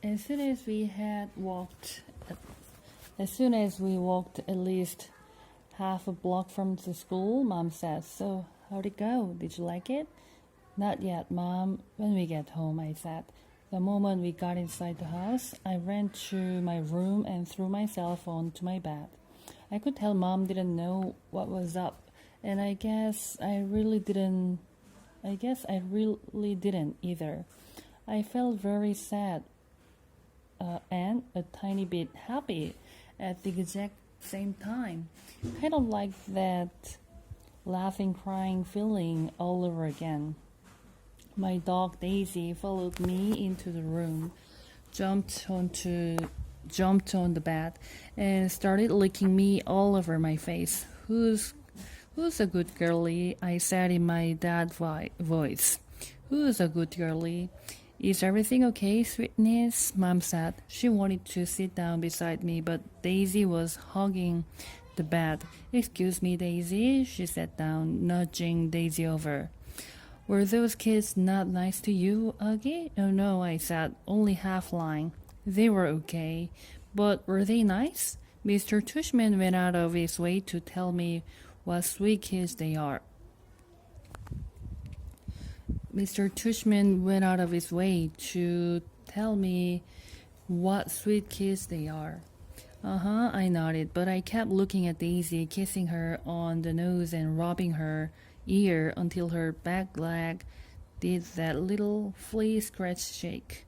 As soon as we had walked, as soon as we walked at least half a block from the school, Mom said, "So, how'd it go? Did you like it?" "Not yet, Mom. When we get home," I said. The moment we got inside the house, I ran to my room and threw myself onto my bed. I could tell Mom didn't know what was up, and I guess I really didn't either. I felt very sad and a tiny bit happy at the exact same time. Kind of like that laughing, crying feeling all over again. My dog Daisy followed me into the room, jumped onto jumped on the bed, and started licking me all over my face. Who's a good girlie? I said in my dad voice. Who's a good girlie? Is everything okay, sweetness? Mom said. She wanted to sit down beside me, but Daisy was hugging the bed. Excuse me, Daisy, she sat down, nudging Daisy over. Were those kids not nice to you, Augie? Oh no, I said, only half lying. They were okay. But were they nice? Mr. Tushman went out of his way to tell me what sweet kids they are. Mr. Tushman went out of his way to tell me what sweet kids they are. Uh-huh, I nodded, but I kept looking at Daisy, kissing her on the nose and rubbing her ear until her back leg did that little flea scratch shake.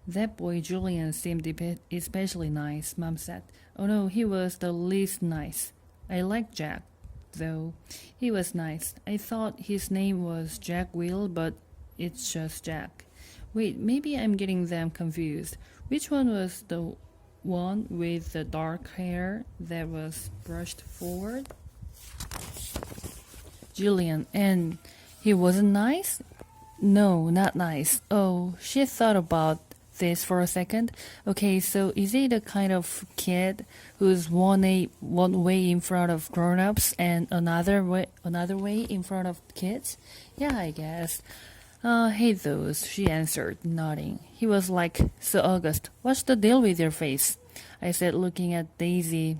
That boy Julian seemed especially nice, Mom said. Oh no, he was the least nice. I liked Jack, though. He was nice. I thought his name was Jack Will, but it's just Jack. Wait, maybe I'm getting them confused. Which one was the one with the dark hair that was brushed forward? Julian. And he wasn't nice? No, not nice. Oh, she thought about this for a second. Okay, so is he the kind of kid who's one way in front of grown-ups and another way in front of kids? Yeah, I guess. Hate those, she answered, nodding. He was like, So August, what's the deal with your face? I said, looking at Daisy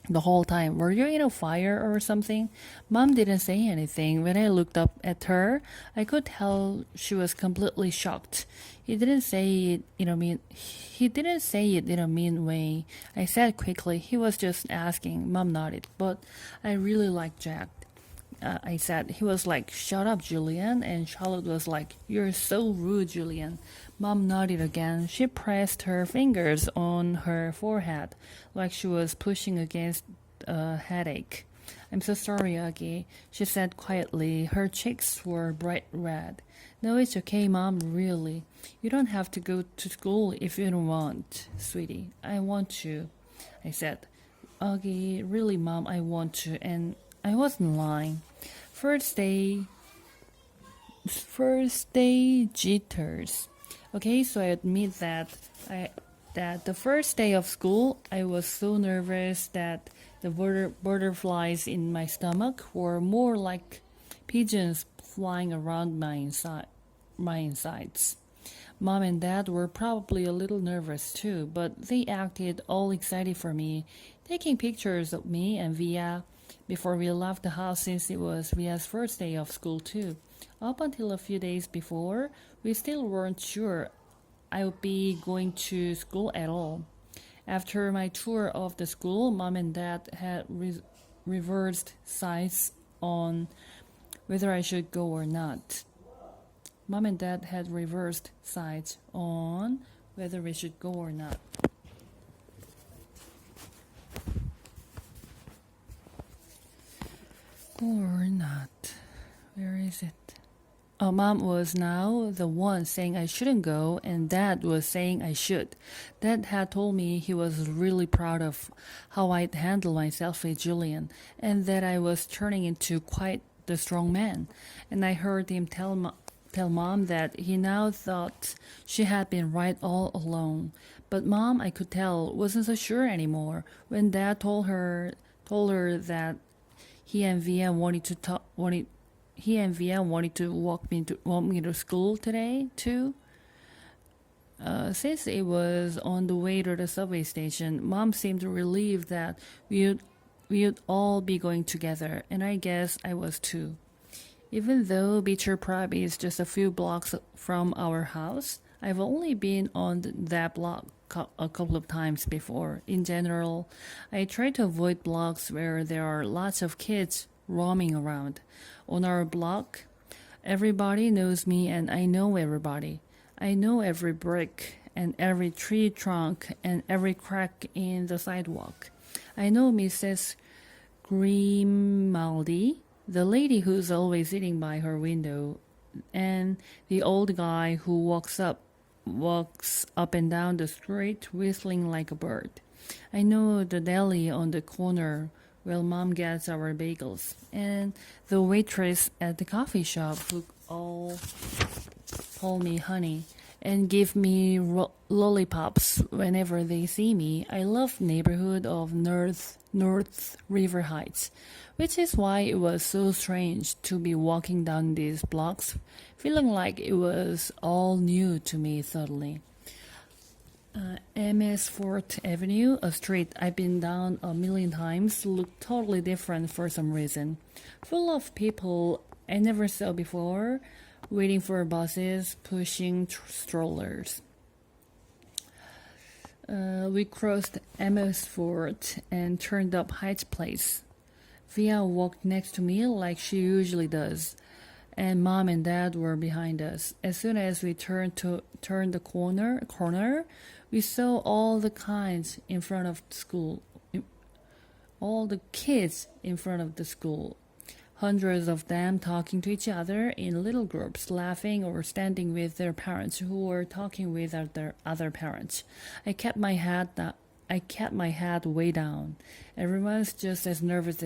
the whole time. Were you in a fire or something? Mom didn't say anything. When I looked up at her, I could tell she was completely shocked. He didn't say it in a mean way. I said quickly, he was just asking. Mom nodded. But I really like Jack. I said. He was like, Shut up, Julian. And Charlotte was like, You're so rude, Julian. Mom nodded again. She pressed her fingers on her forehead, like she was pushing against a headache. I'm so sorry, Augie, she said quietly. Her cheeks were bright red. No, it's okay, Mom, really. You don't have to go to school if you don't want, sweetie. I want to, I said. Augie, really, Mom, I want to, and I wasn't lying. First day jitters. Okay, so I admit that the first day of school, I was so nervous that the butterflies in my stomach were more like pigeons flying around my insides. Mom and Dad were probably a little nervous too, but they acted all excited for me, taking pictures of me and Via before we left the house since it was Via's first day of school too. Up until a few days before, we still weren't sure I would be going to school at all. After my tour of the school, Mom and Dad had reversed sides on whether I should go or not. Mom and Dad had reversed sides on whether we should go or not. Or not. Where is it? Oh, Mom was now the one saying I shouldn't go, and Dad was saying I should. Dad had told me he was really proud of how I'd handled myself with Julian, and that I was turning into quite the strong man. And I heard him tell Mom that he now thought she had been right all along. But Mom, I could tell, wasn't so sure anymore. When Dad told her that he and Via wanted to walk me to school today too. Since it was on the way to the subway station, Mom seemed relieved that we'd, we'd all be going together, and I guess I was too. Even though Beecher Prep is just a few blocks from our house, I've only been on that block a couple of times before. In general, I try to avoid blocks where there are lots of kids roaming around. On our block, everybody knows me and I know everybody. I know every brick and every tree trunk and every crack in the sidewalk. I know Mrs. Grimaldi, the lady who's always sitting by her window, and the old guy who walks up and down the street whistling like a bird. I know the deli on the corner where Mom gets our bagels, and the waitress at the coffee shop who all call me honey and give me lollipops whenever they see me. I love neighborhood of North River Heights, which is why it was so strange to be walking down these blocks, feeling like it was all new to me suddenly. MS Fort Avenue, a street I've been down a million times, looked totally different for some reason. Full of people I never saw before, waiting for buses, pushing strollers. We crossed MS Fort and turned up Heights Place. Via walked next to me like she usually does, and Mom and Dad were behind us. As soon as we turned the corner, we saw all the kinds in front of the school, all the kids in front of the school. Hundreds of them talking to each other in little groups, laughing or standing with their parents who were talking with their other parents. I kept my head way down. Everyone's just as nervous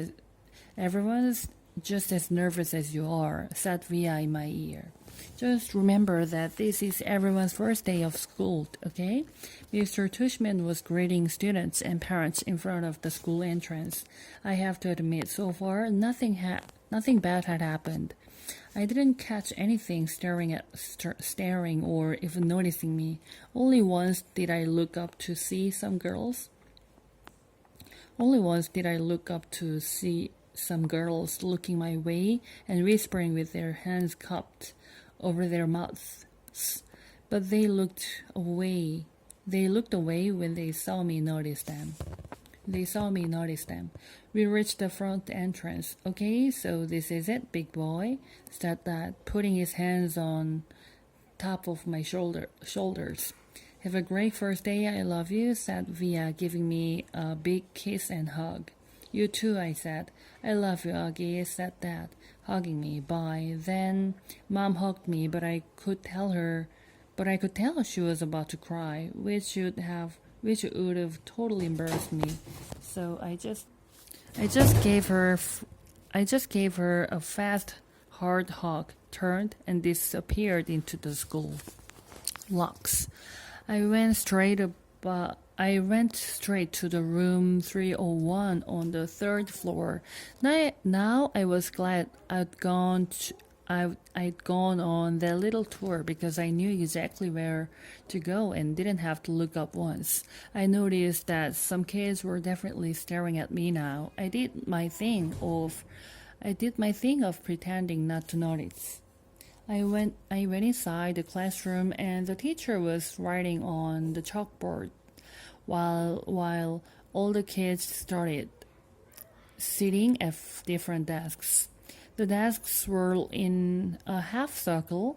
as you are, said Via in my ear. Just remember that this is everyone's first day of school, okay? Mr. Tushman was greeting students and parents in front of the school entrance. I have to admit, so far, nothing bad had happened. I didn't catch anything staring or even noticing me. Only once did I look up to see some girls. Only once did I look up to see some girls looking my way and whispering with their hands cupped over their mouths. But they looked away. They looked away when they saw me notice them. We reached the front entrance. Okay, so this is it, big boy, said Dad, putting his hands on top of my shoulders. Have a great first day, I love you, said Via, giving me a big kiss and hug. You too, I said. I love you, Augie, said Dad, hugging me. Bye. Then Mom hugged me, but I could tell she was about to cry, which would have totally embarrassed me. So I just gave her a fast, hard hug, turned and disappeared into the school. Locks. I went straight to the room 301 on the third floor. Now I was glad I'd gone on that little tour because I knew exactly where to go and didn't have to look up once. I noticed that some kids were definitely staring at me now. I did my thing of pretending not to notice. I went inside the classroom and the teacher was writing on the chalkboard while all the kids started sitting at different desks. The desks were in a half circle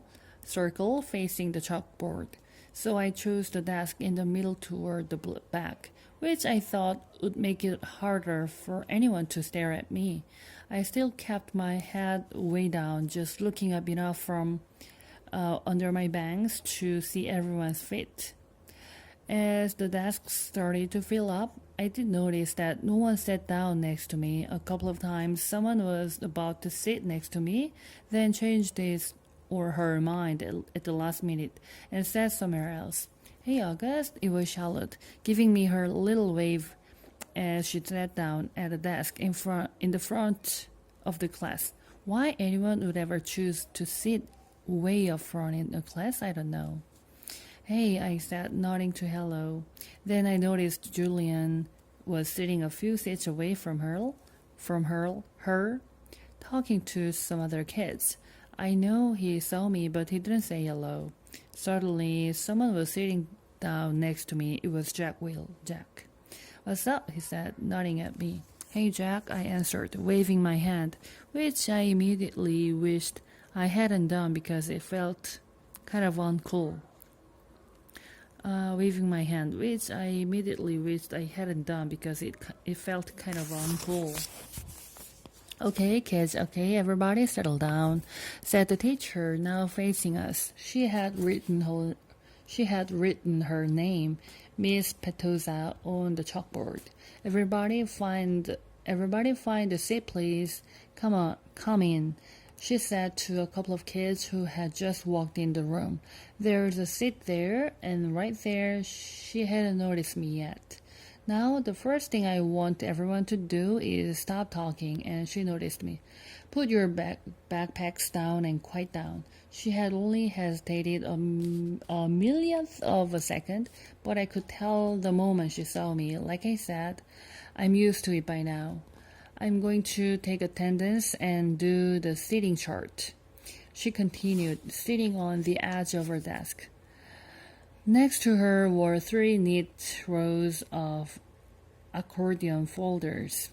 facing the chalkboard, so I chose the desk in the middle toward the back, which I thought would make it harder for anyone to stare at me. I still kept my head way down, just looking up enough from under my bangs to see everyone's feet. As the desks started to fill up, I did notice that no one sat down next to me. A couple of times, someone was about to sit next to me, then changed his or her mind at the last minute and sat somewhere else. Hey, August, it was Charlotte, giving me her little wave as she sat down at a desk in the front of the class. Why anyone would ever choose to sit way up front in a class, I don't know. Hey, I said, nodding to hello. Then I noticed Julian was sitting a few seats away from her, talking to some other kids. I know he saw me, but he didn't say hello. Suddenly, someone was sitting down next to me. It was Jack. What's up? He said, nodding at me. Hey, Jack, I answered, waving my hand, which I immediately wished I hadn't done because it felt kind of uncool. Waving my hand, which I immediately wished I hadn't done because it felt kind of uncool. Okay, kids, okay, everybody settle down, said the teacher, now facing us. She had written her name, Miss Petosa, on the chalkboard. Everybody find a seat, please. Come on, come in, she said to a couple of kids who had just walked in the room. There's a seat there, and right there. She hadn't noticed me yet. Now, the first thing I want everyone to do is stop talking, and she noticed me. Put your backpacks down and quiet down. She had only hesitated a millionth of a second, but I could tell the moment she saw me. Like I said, I'm used to it by now. I'm going to take attendance and do the seating chart. She continued, sitting on the edge of her desk. Next to her were 3 neat rows of accordion folders.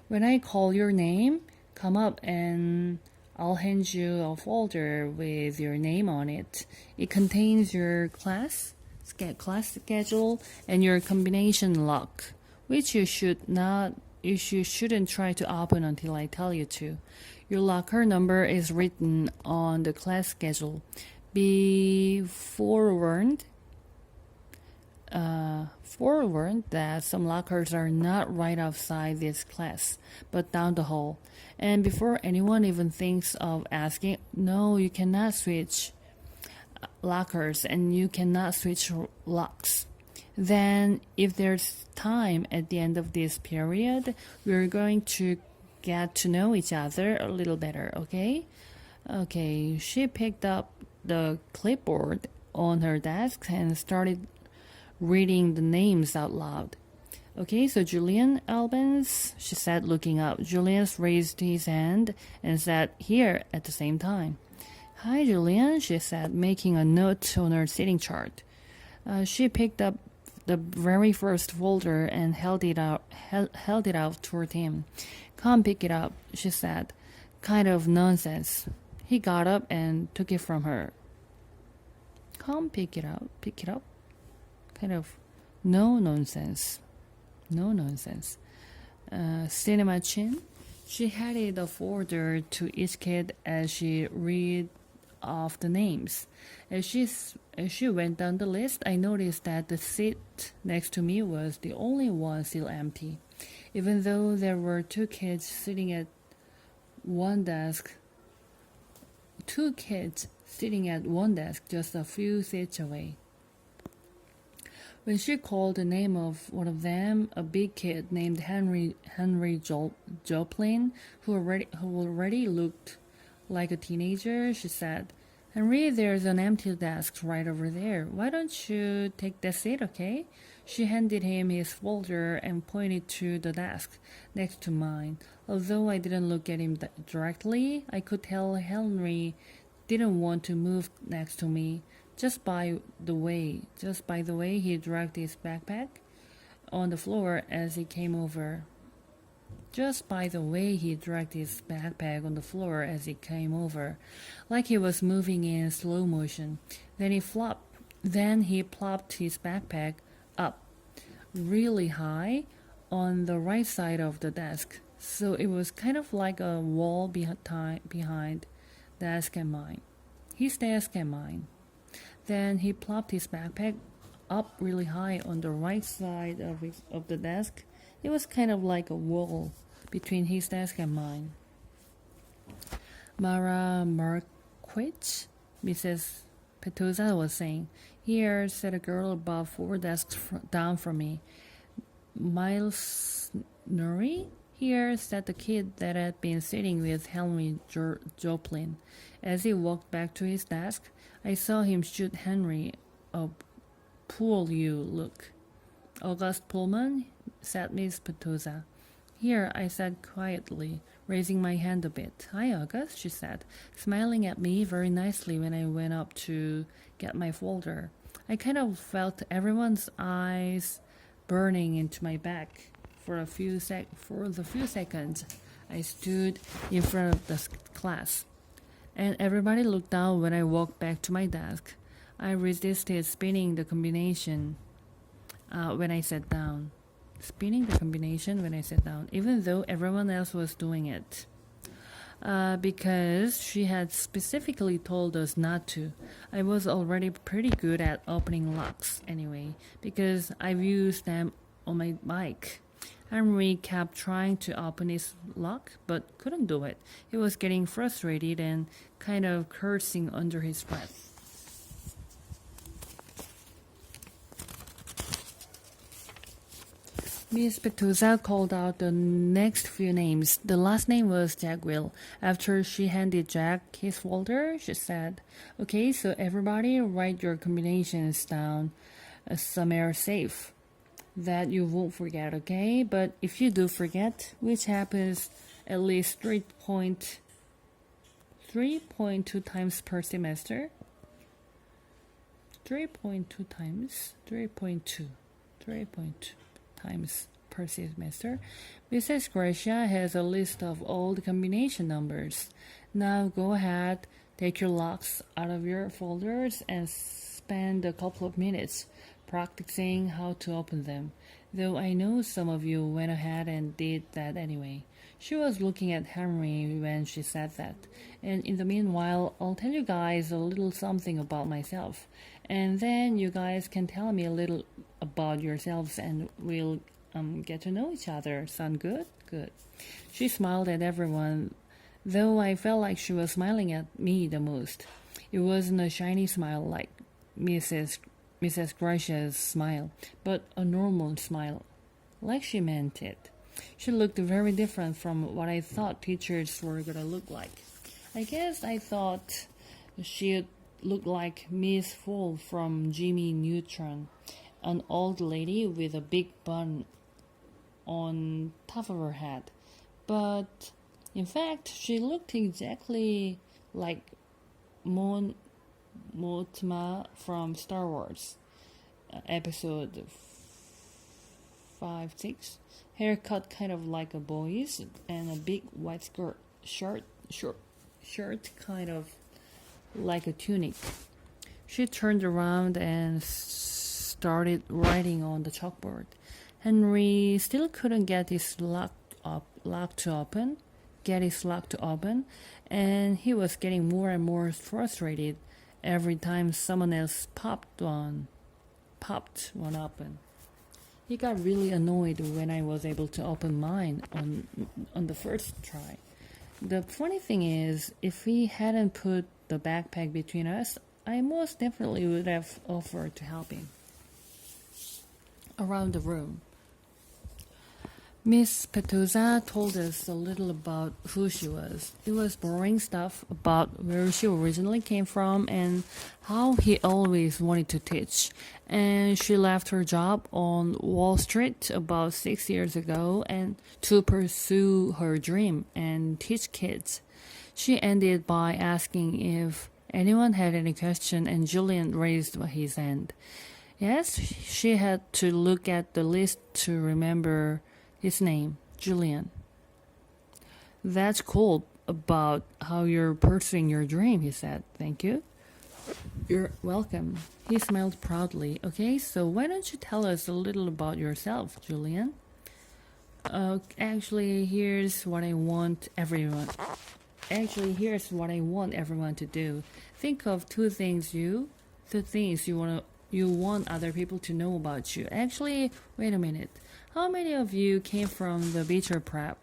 When I call your name, come up and I'll hand you a folder with your name on it. It contains your class schedule and your combination lock, which you shouldn't try to open until I tell you to. Your locker number is written on the class schedule. Be forewarned that some lockers are not right outside this class, but down the hall. And before anyone even thinks of asking, no, you cannot switch lockers and you cannot switch locks. Then, if there's time at the end of this period, we're going to get to know each other a little better, okay? Okay, she picked up the clipboard on her desk and started reading the names out loud. Okay, so Julian Albans, she said, looking up. Julian raised his hand and said, here, at the same time. Hi, Julian, she said, making a note on her sitting chart. She picked up the very first folder and held it out toward him. Come pick it up, she said. Kind of nonsense. He got up and took it from her. Come pick it up. Kind of no nonsense. Cinema Chin. She handed a folder to each kid as she read off the names. As she went down the list, I noticed that the seat next to me was the only one still empty. Even though there were 2 kids sitting at one desk just a few seats away. When she called the name of one of them, a big kid named Henry Joplin, who already looked like a teenager, she said, Henry, there's an empty desk right over there. Why don't you take that seat, okay? She handed him his folder and pointed to the desk next to mine. Although I didn't look at him directly, I could tell Henry didn't want to move next to me. Just by the way he dragged his backpack on the floor as he came over. Like he was moving in slow motion. Then he plopped his backpack up really high on the right side of the desk. So it was kind of like a wall behind his desk and mine. Then he plopped his backpack up really high on the right side of the desk. It was kind of like a wall between his desk and mine. Mara Marquich, Mrs. Petosa was saying. Here, said a girl about 4 desks down from me. Miles Nuri? Here, said the kid that had been sitting with Henry Joplin. As he walked back to his desk, I saw him shoot Henry a pool you look." "August Pullman," said Miss Petosa. "Here," I said quietly, raising my hand a bit. "Hi, August," she said, smiling at me very nicely when I went up to get my folder. I kind of felt everyone's eyes burning into my back. For the few seconds I stood in front of the class, and everybody looked down when I walked back to my desk. I resisted spinning the combination when I sat down. Even though everyone else was doing it. Because she had specifically told us not to. I was already pretty good at opening locks anyway, because I've used them on my bike. Henry kept trying to open his lock, but couldn't do it. He was getting frustrated and kind of cursing under his breath. Miss Petosa called out the next few names. The last name was Jackwill. After she handed Jack his folder, she said, "Okay, so everybody write your combinations down somewhere safe that you won't forget, okay? But if you do forget, which happens at least 3.2 times per semester, 3.2 times per semester, Mrs. Gracia has a list of all the combination numbers. Now go ahead, take your locks out of your folders and spend a couple of minutes practicing how to open them, though I know some of you went ahead and did that anyway." She was looking at Henry when she said that. "And in the meanwhile, I'll tell you guys a little something about myself. And then you guys can tell me a little about yourselves and we'll get to know each other. Sound good?" "Good." She smiled at everyone, though I felt like she was smiling at me the most. It wasn't a shiny smile like Mrs. Gracia's smile, but a normal smile, like she meant it. She looked very different from what I thought teachers were gonna look like. I guess I thought she'd look like Miss Full from Jimmy Neutron, an old lady with a big bun on top of her head. But in fact, she looked exactly like Mon Mothma from Star Wars, episode 5-6. Haircut kind of like a boy's, and a big white shirt kind of like a tunic. She turned around and started writing on the chalkboard. Henry still couldn't get his lock to open, and he was getting more and more frustrated every time someone else popped one open. He got really annoyed when I was able to open mine on the first try. The funny thing is, if he hadn't put the backpack between us, I most definitely would have offered to help him. Around the room, Miss Petosa told us a little about who she was. It was boring stuff about where she originally came from and how he always wanted to teach. And she left her job on Wall Street about 6 years ago and to pursue her dream and teach kids. She ended by asking if anyone had any question, and Julian raised his hand. Yes, she had to look at the list to remember his name, Julian. "That's cool about how you're pursuing your dream," he said. "Thank you." "You're welcome." He smiled proudly. "Okay, so why don't you tell us a little about yourself, Julian?" Actually, here's what I want everyone to do. Think of two things you want other people to know about you. Actually, wait a minute. How many of you came from the Beecher Prep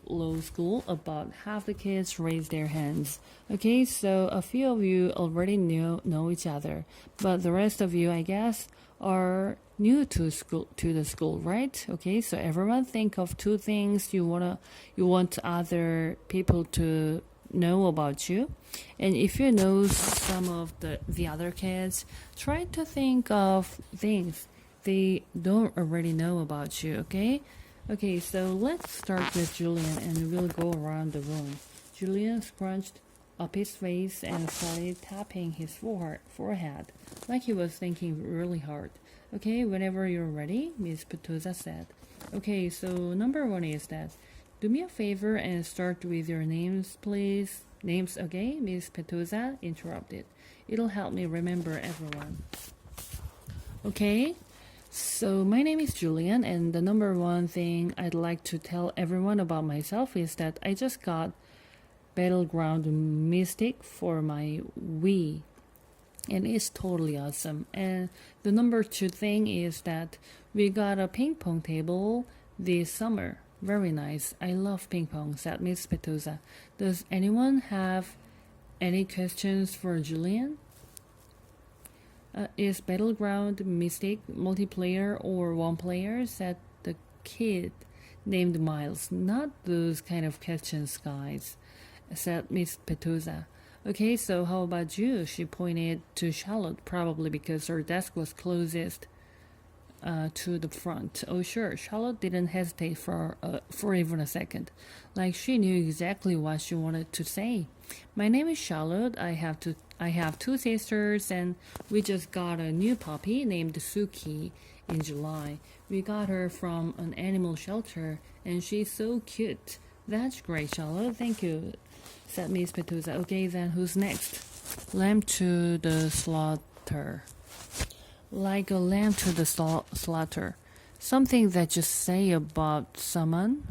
Law School? About half the kids raised their hands. Okay, so a few of you already know each other, but the rest of you, I guess, are new to the school, right? Okay, so everyone think of two things you want other people to know about you. And if you know some of the other kids, try to think of things they don't already know about you, okay? Okay, so let's start with Julian and we'll go around the room. Julian scrunched up his face and started tapping his forehead like he was thinking really hard. Okay, whenever you're ready, Miss Petuza said. Okay, so number one is that do me a favor and start with your names, please. Names, okay? Miss Petuza interrupted. It'll help me remember everyone. Okay, so my name is Julian, and the number one thing I'd like to tell everyone about myself is that I just got Battleground Mystic for my Wii, and it's totally awesome. And the number two thing is that we got a ping pong table this summer. Very nice. I love ping pong, said Miss Petuza. Does anyone have any questions for Julian? Is Battleground Mystic multiplayer or one player? Said the kid named Miles. Not those kind of questions, guys, said Miss Petuza. Okay, so how about you? She pointed to Charlotte, probably because her desk was closest to the front. Oh, sure. Charlotte didn't hesitate for even a second. Like she knew exactly what she wanted to say. My name is Charlotte. I have two sisters, and we just got a new puppy named Suki in July. We got her from an animal shelter, and she's so cute. That's great, Charlotte. Thank you, said Miss Petuza. Okay, then who's next? Lamb to the slaughter. Like a lamb to the slaughter. Something that you say about someone.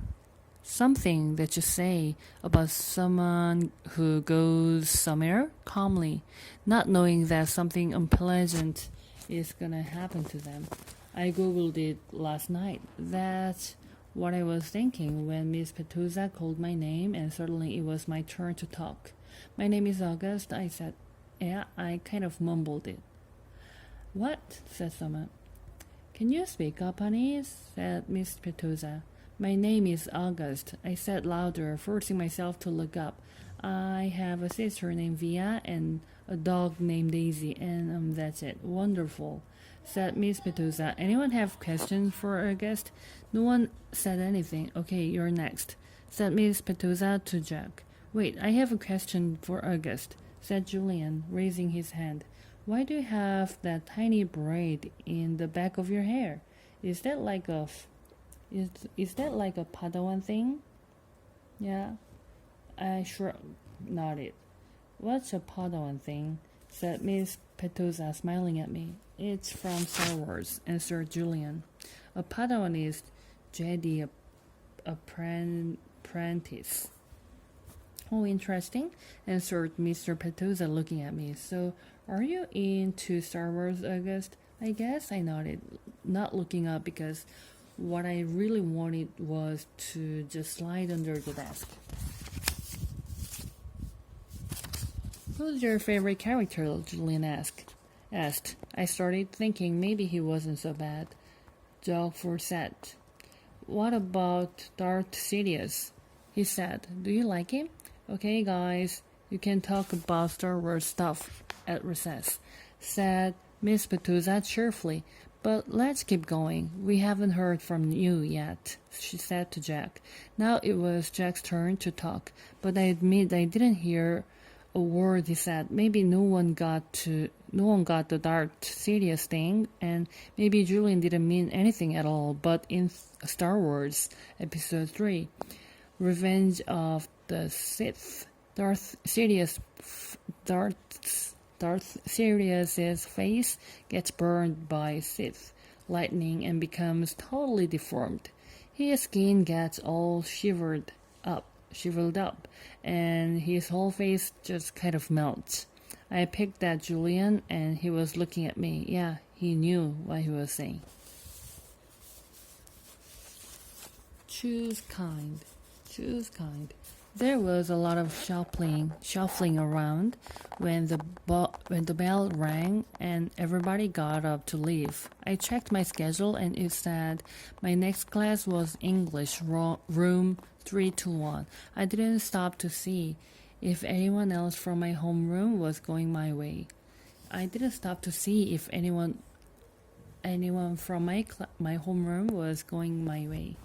Something that you say about someone who goes somewhere calmly, not knowing that something unpleasant is gonna happen to them. I googled it last night. That's what I was thinking when Miss Petuza called my name, and suddenly it was my turn to talk. My name is August, I said. Yeah, I kind of mumbled it. What? Said someone. Can you speak up, honey? Said Miss Petuza. My name is August, I said louder, forcing myself to look up. I have a sister named Via and a dog named Daisy, and that's it. Wonderful, said Miss Petuza. Anyone have questions for August? No one said anything. Okay, you're next, said Miss Petuza to Jack. Wait, I have a question for August, said Julian, raising his hand. Why do you have that tiny braid in the back of your hair? Is that like a Padawan thing? Yeah, I sure nodded. What's a Padawan thing? Said Miss Petuza, smiling at me. It's from Star Wars, answered Julian. A Padawan is Jedi apprentice. Oh, interesting, answered Mr. Petuza, looking at me. So, are you into Star Wars, August? I guess I nodded, not looking up because what I really wanted was to just slide under the desk. Who's your favorite character? Julian asked. I started thinking maybe he wasn't so bad. Doug said, What about Darth Sidious? He said, Do you like him? Okay, guys, you can talk about Star Wars stuff at recess, said Miss Petuza cheerfully. But let's keep going. We haven't heard from you yet, she said to Jack. Now it was Jack's turn to talk, but I admit I didn't hear a word he said. Maybe no one got the Darth Sidious thing, and maybe Julian didn't mean anything at all. But in Star Wars Episode 3, Revenge of the Sith, Darth Sidious's face gets burned by Sith lightning and becomes totally deformed. His skin gets all shriveled up, and his whole face just kind of melts. I picked at Julian, and he was looking at me. Yeah, he knew what he was saying. Choose kind. There was a lot of shuffling around when the bell rang and everybody got up to leave. I checked my schedule and it said my next class was English, room 321. I didn't stop to see if anyone else from my homeroom was going my way. I didn't stop to see if anyone from my homeroom was going my way.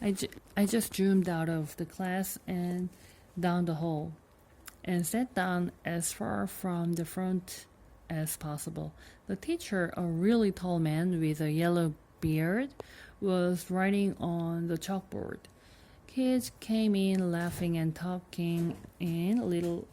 I just zoomed out of the class and down the hall and sat down as far from the front as possible. The teacher, a really tall man with a yellow beard, was writing on the chalkboard. Kids came in laughing and talking in little